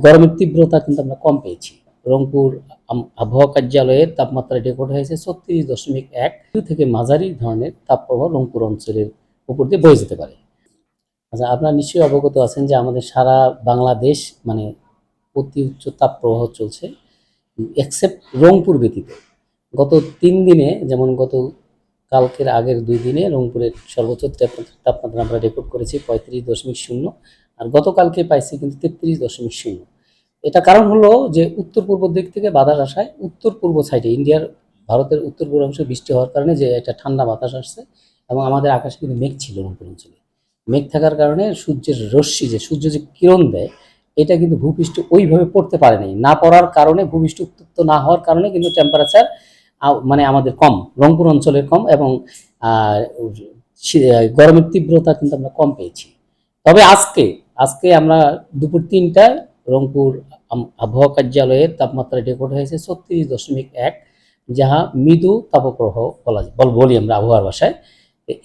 গরমের তীব্রতা কিন্তু আমরা কম পেয়েছি। রংপুর আবহাওয়া কার্যালয়ের তাপমাত্রা রেকর্ড হয়েছে 36.1 থেকে মাঝারি ধরনের তাপপ্রবাহ রংপুর অঞ্চলের উপর দিয়ে বয়ে যেতে পারে। আচ্ছা, আপনারা নিশ্চয়ই অবগত আছেন যে আমাদের সারা বাংলাদেশ মানে অতি উচ্চ তাপপ্রবাহ চলছে, এক্সেপ্ট রংপুর ব্যতীত। গত 3 দিনে, যেমন গত কালকের আগের 2 দিনে রংপুরের সর্বোচ্চ তাপমাত্রা আমরা রেকর্ড করেছি 35.0, আর গতকালকে পাইছি কিন্তু 33.0। এটা কারণ হলো যে উত্তর পূর্ব দিক থেকে বাতাস আসায় উত্তর পূর্ব সাইডে ভারতের উত্তর পূর্বাংশে বৃষ্টি হওয়ার কারণে যে একটা ঠান্ডা বাতাস আসছে, এবং আমাদের আকাশে কিন্তু মেঘ ছিল রংপুর অঞ্চলে। মেঘ থাকার কারণে সূর্যের রশ্মি, সূর্য যে কিরণ দেয়, এটা কিন্তু ভূপৃষ্ঠে ওইভাবে পড়তে পারে নাই। না পড়ার কারণে, ভূপৃষ্ঠ উত্তপ্ত না হওয়ার কারণে কিন্তু টেম্পারেচার মানে আমাদের কম, রংপুর অঞ্চলের কম, এবং গরমের তীব্রতা কিন্তু আমরা কম পেয়েছি। তবে আজকে আমরা দুপুর 3টায় রংপুর আবহাওয়া কার্যালয়ের তাপমাত্রা রেকর্ড হয়েছে 36.1, যাহা মৃদু তাপপ্রবাহ বলি আমরা আবহাওয়ার ভাষায়।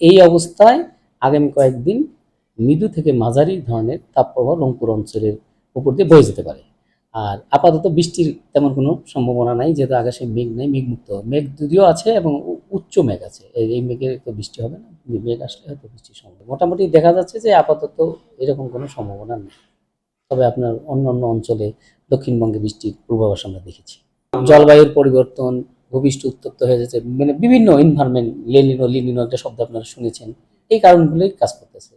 এই অবস্থায় আগামী কয়েকদিন মৃদু থেকে মাঝারি ধরনের তাপপ্রবাহ রংপুর অঞ্চলের উপর দিয়ে বয়ে যেতে পারে। আর আপাতত বৃষ্টির তেমন কোনো সম্ভাবনা নাই, যেহেতু আকাশে মেঘ নেই, মেঘমুক্ত। মেঘ যদিও আছে এবং উচ্চ মেঘ আছে, এই মেঘের তো বৃষ্টি হবে না, মেঘ আসলে হয়তো বৃষ্টির সম্ভাবনা। মোটামুটি দেখা যাচ্ছে যে আপাতত এরকম কোনো সম্ভাবনা নেই। তবে আপনার অন্য অঞ্চলে দক্ষিণবঙ্গে বৃষ্টির পূর্বাভাস আমরা দেখেছি। জলবায়ুর পরিবর্তন, ভূপৃষ্ঠ উত্তপ্ত হয়ে যাচ্ছে, মানে বিভিন্ন এনভায়রনমেন্ট, লিনিনো একটা শব্দ আপনারা শুনেছেন, এই কারণগুলোই কাজ করতেছে।